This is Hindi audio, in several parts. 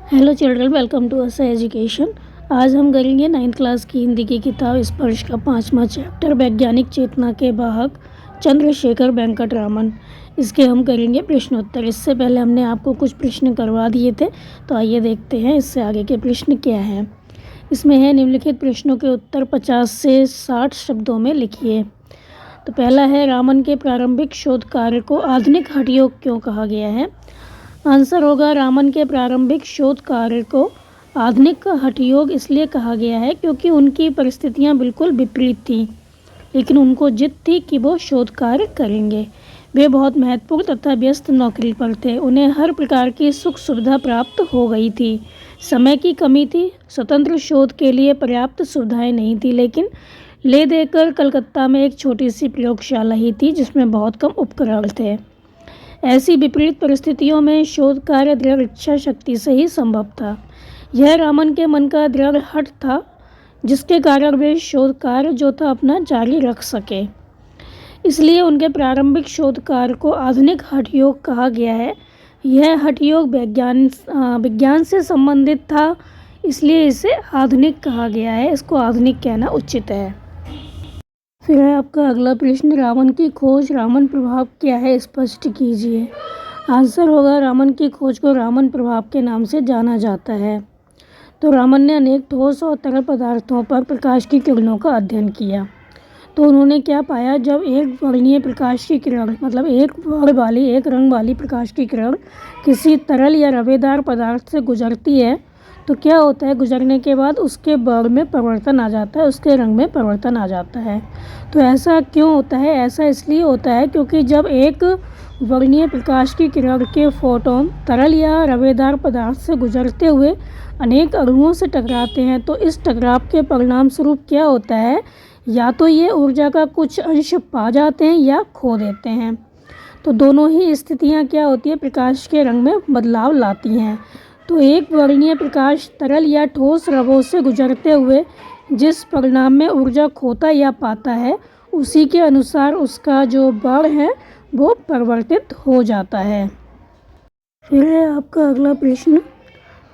Hello children, welcome to us education. आज हम करेंगे 9th क्लास की हिंदी की किताब स्पर्श का 5वां चैप्टर वैज्ञानिक चेतना के वाहक चंद्रशेखर वेंकट रामन। इसके हम करेंगे प्रश्नोत्तर। इससे पहले हमने आपको कुछ प्रश्न करवा दिए थे, तो आइए देखते हैं इससे आगे के प्रश्न क्या हैं। इसमें है निम्नलिखित प्रश्नों के उत्तर 50 से 60 शब्दों में लिखिए। तो पहला है, रामन के प्रारंभिक शोध कार्य को आधुनिक हठयोग क्यों कहा गया है। आंसर होगा, रामन के प्रारंभिक शोध कार्य को आधुनिक हठयोग इसलिए कहा गया है क्योंकि उनकी परिस्थितियां बिल्कुल विपरीत थीं, लेकिन उनको जिद थी कि वो शोध कार्य करेंगे। वे बहुत महत्वपूर्ण तथा व्यस्त नौकरी पर थे। उन्हें हर प्रकार की सुख सुविधा प्राप्त हो गई थी। समय की कमी थी, स्वतंत्र शोध के लिए पर्याप्त सुविधाएं नहीं थी, लेकिन ले देकर कलकत्ता में एक छोटी सी प्रयोगशाला ही थी जिसमें बहुत कम उपकरण थे। ऐसी विपरीत परिस्थितियों में शोध कार्य दृढ़ इच्छा शक्ति से ही संभव था। यह रामन के मन का दृढ़ हठ था, जिसके कारण वे शोध कार्य जो था अपना जारी रख सके। इसलिए उनके प्रारंभिक शोध कार्य को आधुनिक हठयोग कहा गया है। यह हठयोग विज्ञान से संबंधित था, इसलिए इसे आधुनिक कहा गया है। इसको आधुनिक कहना उचित है। फिर है आपका अगला प्रश्न, रामन की खोज रामन प्रभाव क्या है, स्पष्ट कीजिए। आंसर होगा, रामन की खोज को रामन प्रभाव के नाम से जाना जाता है। तो रामन ने अनेक ठोस और तरल पदार्थों पर प्रकाश की किरणों का अध्ययन किया। तो उन्होंने क्या पाया, जब एक वर्णीय प्रकाश की किरण मतलब एक रंग वाली प्रकाश की किरण किसी तरल या रवेदार पदार्थ से गुजरती है तो क्या होता है, गुजरने के बाद उसके वर्ण में परिवर्तन आ जाता है, उसके रंग में परिवर्तन आ जाता है। तो ऐसा क्यों होता है? ऐसा इसलिए होता है क्योंकि जब एक वर्णीय प्रकाश की किरण के फोटोन तरल या रवेदार पदार्थ से गुजरते हुए अनेक अणुओं से टकराते हैं, तो इस टकराव के परिणाम स्वरूप क्या होता है, या तो ये ऊर्जा का कुछ अंश पा जाते हैं या खो देते हैं। तो दोनों ही स्थितियां क्या होती है, प्रकाश के रंग में बदलाव लाती हैं। तो एक वर्णीय प्रकाश तरल या ठोस रवों से गुजरते हुए जिस परिणाम में ऊर्जा खोता या पाता है, उसी के अनुसार उसका जो वर्ण है वो परिवर्तित हो जाता है। फिर है आपका अगला प्रश्न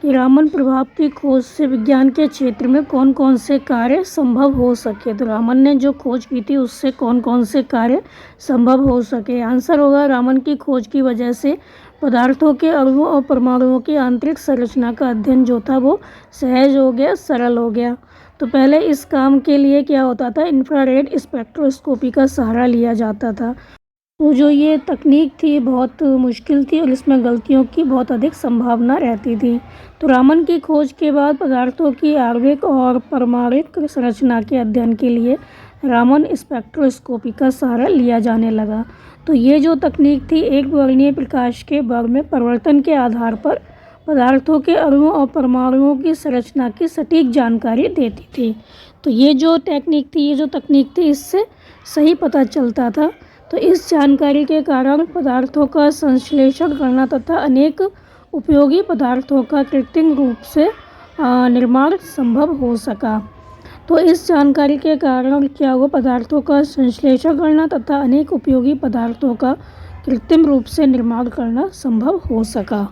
कि रामन प्रभाव की खोज से विज्ञान के क्षेत्र में कौन कौन से कार्य संभव हो सके। तो रामन ने जो खोज की थी उससे कौन कौन से कार्य संभव हो सके। आंसर होगा, रामन की खोज की वजह से पदार्थों के अणुओं और परमाणुओं की आंतरिक संरचना का अध्ययन जो था वो सहज हो गया, सरल हो गया। तो पहले इस काम के लिए क्या होता था, इंफ्रारेड स्पेक्ट्रोस्कोपी का सहारा लिया जाता था। तो जो ये तकनीक थी बहुत मुश्किल थी और इसमें गलतियों की बहुत अधिक संभावना रहती थी। तो रामन की खोज के बाद पदार्थों की आणविक और परमाणुक संरचना के अध्ययन के लिए रामन स्पेक्ट्रोस्कोपी का सहारा लिया जाने लगा। तो ये जो तकनीक थी, एक वर्णीय प्रकाश के वर्ण में परिवर्तन के आधार पर पदार्थों के अणुओं और परमाणुओं की संरचना की सटीक जानकारी देती थी। तो ये जो टेक्निक थी, ये जो तकनीक थी, इससे सही पता चलता था। तो इस जानकारी के कारण पदार्थों का संश्लेषण करना तथा अनेक उपयोगी पदार्थों का कृत्रिम रूप से निर्माण संभव हो सका। तो इस जानकारी के कारण क्या हुआ, पदार्थों का संश्लेषण करना तथा अनेक उपयोगी पदार्थों का कृत्रिम रूप से निर्माण करना संभव हो सका।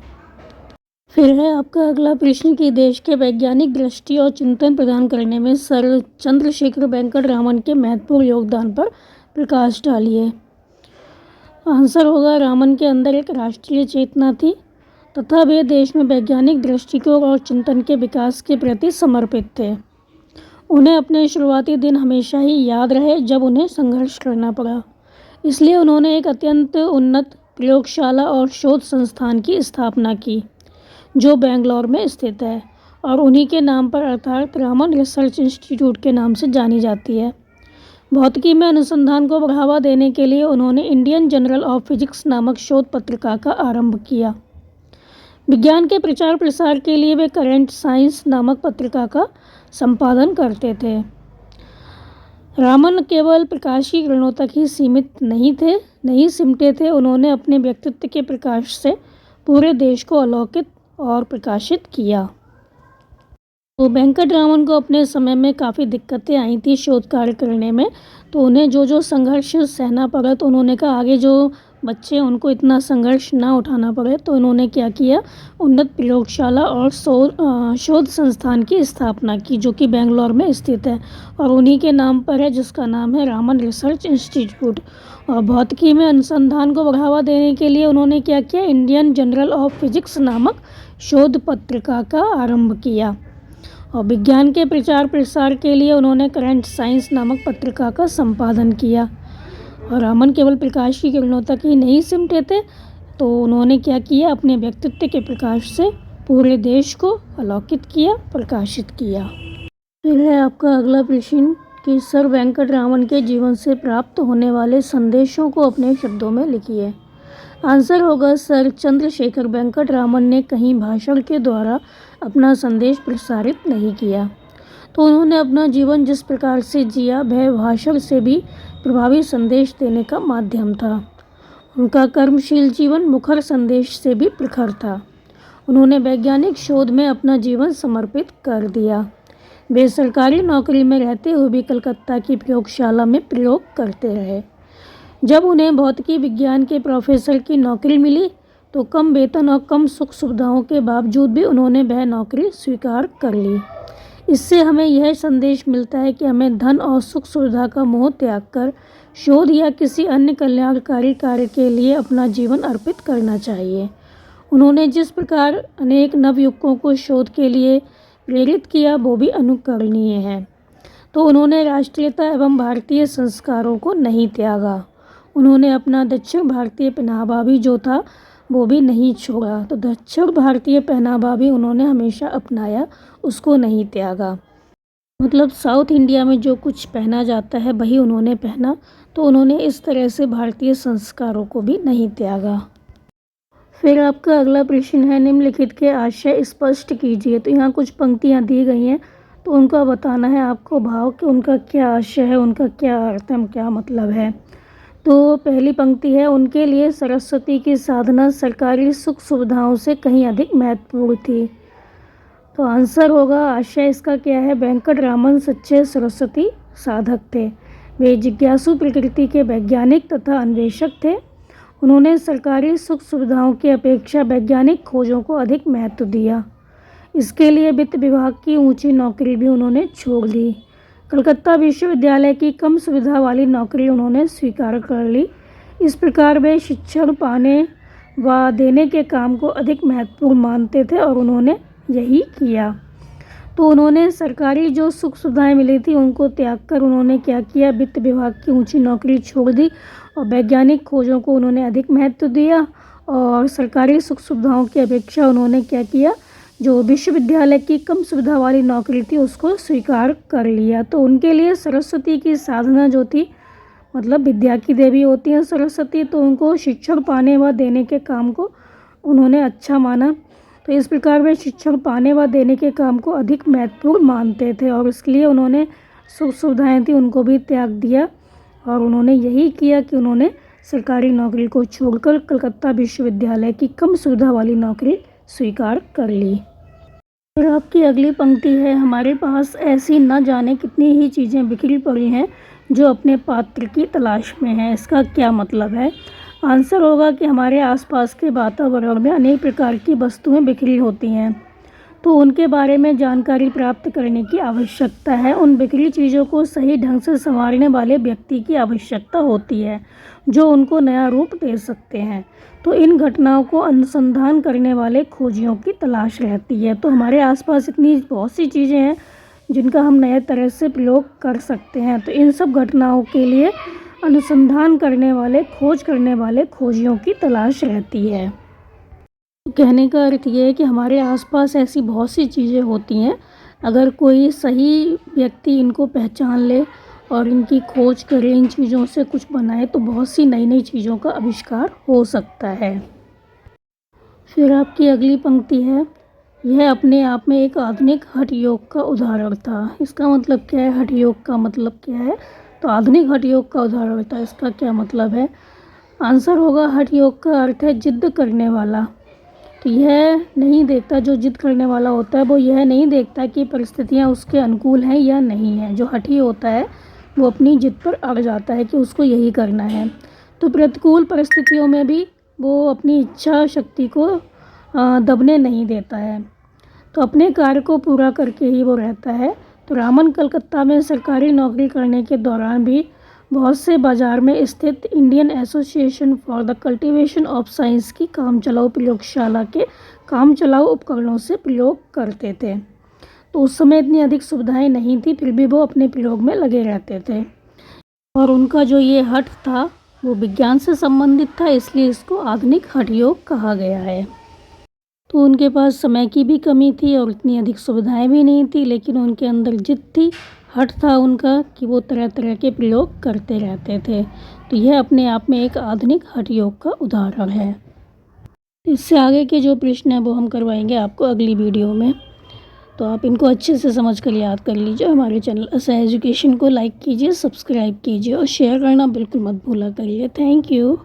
फिर है आपका अगला प्रश्न कि देश के वैज्ञानिक दृष्टि और चिंतन प्रदान करने में सर चंद्रशेखर वेंकट रामन के महत्वपूर्ण योगदान पर प्रकाश डालिए। आंसर होगा, रामन के अंदर एक राष्ट्रीय चेतना थी तथा वे देश में वैज्ञानिक दृष्टिकोण और चिंतन के विकास के प्रति समर्पित थे। उन्हें अपने शुरुआती दिन हमेशा ही याद रहे जब उन्हें संघर्ष करना पड़ा। इसलिए उन्होंने एक अत्यंत उन्नत प्रयोगशाला और शोध संस्थान की स्थापना की जो बेंगलोर में स्थित है और उन्हीं के नाम पर अर्थात रामन रिसर्च इंस्टीट्यूट के नाम से जानी जाती है। भौतिकी में अनुसंधान को बढ़ावा देने के लिए उन्होंने इंडियन जर्नल ऑफ फिजिक्स नामक शोध पत्रिका का आरंभ किया। विज्ञान के प्रचार प्रसार के लिए वे करंट साइंस नामक पत्रिका का संपादन करते थे। रामन केवल प्रकाशीय किरणों तक ही सीमित नहीं सिमटे थे। उन्होंने अपने व्यक्तित्व के प्रकाश से पूरे देश को आलोकित और प्रकाशित किया। तो वेंकट रामन को अपने समय में काफ़ी दिक्कतें आई थी शोध कार्य करने में। तो उन्हें जो संघर्ष सहना पड़ा, तो उन्होंने कहा आगे जो बच्चे उनको इतना संघर्ष ना उठाना पड़े, तो इन्होंने क्या किया, उन्नत प्रयोगशाला और शोध संस्थान की स्थापना की, जो कि बेंगलोर में स्थित है और उन्हीं के नाम पर है, जिसका नाम है रामन रिसर्च इंस्टीट्यूट। और भौतिकी में अनुसंधान को बढ़ावा देने के लिए उन्होंने क्या किया, इंडियन जर्नल ऑफ फिजिक्स नामक शोध पत्रिका का आरंभ किया। और विज्ञान के प्रचार प्रसार के लिए उन्होंने करंट साइंस नामक पत्रिका का संपादन किया। और रामन केवल प्रकाश की किरणों तक ही नहीं सिमटे थे, तो उन्होंने क्या किया, अपने व्यक्तित्व के प्रकाश से पूरे देश को आलोकित किया, प्रकाशित किया। फिर है आपका अगला प्रश्न कि सर वेंकट रामन के जीवन से प्राप्त होने वाले संदेशों को अपने शब्दों में लिखिए। आंसर होगा सर चंद्रशेखर वेंकट रामन ने कहीं भाषण के द्वारा अपना संदेश प्रसारित नहीं किया, तो उन्होंने अपना जीवन जिस प्रकार से जिया वह भाषण से भी प्रभावी संदेश देने का माध्यम था। उनका कर्मशील जीवन मुखर संदेश से भी प्रखर था। उन्होंने वैज्ञानिक शोध में अपना जीवन समर्पित कर दिया। वे सरकारी नौकरी में रहते हुए भी कलकत्ता की प्रयोगशाला में प्रयोग करते रहे। जब उन्हें भौतिकी विज्ञान के प्रोफेसर की नौकरी मिली, तो कम वेतन और कम सुख सुविधाओं के बावजूद भी उन्होंने वह नौकरी स्वीकार कर ली। इससे हमें यह संदेश मिलता है कि हमें धन और सुख सुविधा का मोह त्याग कर शोध या किसी अन्य कल्याणकारी कार्य के लिए अपना जीवन अर्पित करना चाहिए। उन्होंने जिस प्रकार अनेक नवयुवकों को शोध के लिए प्रेरित किया, वो भी अनुकरणीय है। तो उन्होंने राष्ट्रीयता एवं भारतीय संस्कारों को नहीं त्यागा। उन्होंने अपना दक्षिण भारतीय पहनावा भी जो था वो भी नहीं छोड़ा। तो दक्षिण भारतीय पहनावा भी उन्होंने हमेशा अपनाया, उसको नहीं त्यागा। मतलब साउथ इंडिया में जो कुछ पहना जाता है वही उन्होंने पहना, तो उन्होंने इस तरह से भारतीय संस्कारों को भी नहीं त्यागा। फिर आपका अगला प्रश्न है, निम्नलिखित के आशय स्पष्ट कीजिए। तो यहाँ कुछ पंक्तियाँ दी गई हैं, तो उनका बताना है आपको भाव कि उनका क्या आशय है, उनका क्या अर्थ है, क्या मतलब है। तो पहली पंक्ति है, उनके लिए सरस्वती की साधना सरकारी सुख सुविधाओं से कहीं अधिक महत्वपूर्ण थी। तो आंसर होगा, आशय इसका क्या है, वेंकट रामन सच्चे सरस्वती साधक थे। वे जिज्ञासु प्रकृति के वैज्ञानिक तथा अन्वेषक थे। उन्होंने सरकारी सुख सुविधाओं की अपेक्षा वैज्ञानिक खोजों को अधिक महत्व दिया। इसके लिए वित्त विभाग की ऊंची नौकरी भी उन्होंने छोड़ दी। कलकत्ता विश्वविद्यालय की कम सुविधा वाली नौकरी उन्होंने स्वीकार कर ली। इस प्रकार वे शिक्षण पाने व देने के काम को अधिक महत्वपूर्ण मानते थे और उन्होंने यही किया। तो उन्होंने सरकारी जो सुख सुविधाएं मिली थी उनको त्याग कर उन्होंने क्या किया, वित्त विभाग की ऊंची नौकरी छोड़ दी और वैज्ञानिक खोजों को उन्होंने अधिक महत्व दिया और सरकारी सुख सुविधाओं की अपेक्षा उन्होंने क्या किया, जो विश्वविद्यालय की कम सुविधा वाली नौकरी थी उसको स्वीकार कर लिया। तो उनके लिए सरस्वती की साधना जो थी, मतलब विद्या की देवी होती हैं सरस्वती, तो उनको शिक्षण पाने व देने के काम को उन्होंने अच्छा माना। तो इस प्रकार वे शिक्षण पाने व देने के काम को अधिक महत्वपूर्ण मानते थे और इसलिए उन्होंने सुख सुविधाएँ थी उनको भी त्याग दिया और उन्होंने यही किया कि उन्होंने सरकारी नौकरी को छोड़कर कलकत्ता विश्वविद्यालय की कम सुविधा वाली नौकरी स्वीकार कर ली। फिर आपकी अगली पंक्ति है, हमारे पास ऐसी न जाने कितनी ही चीज़ें बिखरी पड़ी हैं जो अपने पात्र की तलाश में हैं। इसका क्या मतलब है। आंसर होगा कि हमारे आसपास के वातावरण में अनेक प्रकार की वस्तुएं बिखरी होती हैं, तो उनके बारे में जानकारी प्राप्त करने की आवश्यकता है। उन बिखरी चीज़ों को सही ढंग से संवारने वाले व्यक्ति की आवश्यकता होती है जो उनको नया रूप दे सकते हैं। तो इन घटनाओं को अनुसंधान करने वाले खोजियों की तलाश रहती है। तो हमारे आसपास इतनी बहुत सी चीज़ें हैं जिनका हम नए तरह से प्रयोग कर सकते हैं, तो इन सब घटनाओं के लिए अनुसंधान करने वाले, खोज करने वाले खोजियों की तलाश रहती है। कहने का अर्थ ये है कि हमारे आसपास ऐसी बहुत सी चीज़ें होती हैं, अगर कोई सही व्यक्ति इनको पहचान ले और इनकी खोज करे, इन चीज़ों से कुछ बनाए, तो बहुत सी नई नई चीज़ों का आविष्कार हो सकता है। फिर आपकी अगली पंक्ति है, यह अपने आप में एक आधुनिक हठ योग का उदाहरण था। इसका मतलब क्या है, हठ योग का मतलब क्या है, तो आधुनिक हठ योग का उदाहरण था। इसका क्या मतलब है। आंसर होगा, हठ योग का अर्थ है जिद्द करने वाला। तो यह नहीं देखता, जो जिद करने वाला होता है वो यह नहीं देखता कि परिस्थितियां उसके अनुकूल हैं या नहीं है। जो हठी होता है वो अपनी जिद पर अड़ जाता है कि उसको यही करना है। तो प्रतिकूल परिस्थितियों में भी वो अपनी इच्छा शक्ति को दबने नहीं देता है, तो अपने कार्य को पूरा करके ही वो रहता है। तो रामन कलकत्ता में सरकारी नौकरी करने के दौरान भी बहुत से बाज़ार में स्थित Indian association for the cultivation of science की कामचलाऊ प्रयोगशाला के कामचलाऊ उपकरणों से प्रयोग करते थे। तो उस समय इतनी अधिक सुविधाएं नहीं थी, फिर भी वो अपने प्रयोग में लगे रहते थे और उनका जो ये हठ था वो विज्ञान से संबंधित था, इसलिए इसको आधुनिक हठ योग कहा गया है। तो उनके पास समय की भी कमी थी और इतनी अधिक सुविधाएं भी नहीं थी, लेकिन उनके अंदर जिद थी, हठ था उनका कि वो तरह तरह के प्रयोग करते रहते थे। तो यह अपने आप में एक आधुनिक हठ योग का उदाहरण है। इससे आगे के जो प्रश्न हैं वो हम करवाएंगे आपको अगली वीडियो में, तो आप इनको अच्छे से समझ कर याद कर लीजिए। हमारे चैनल असा एजुकेशन को लाइक कीजिए, सब्सक्राइब कीजिए और शेयर करना बिल्कुल मत भूला करिए। Thank you.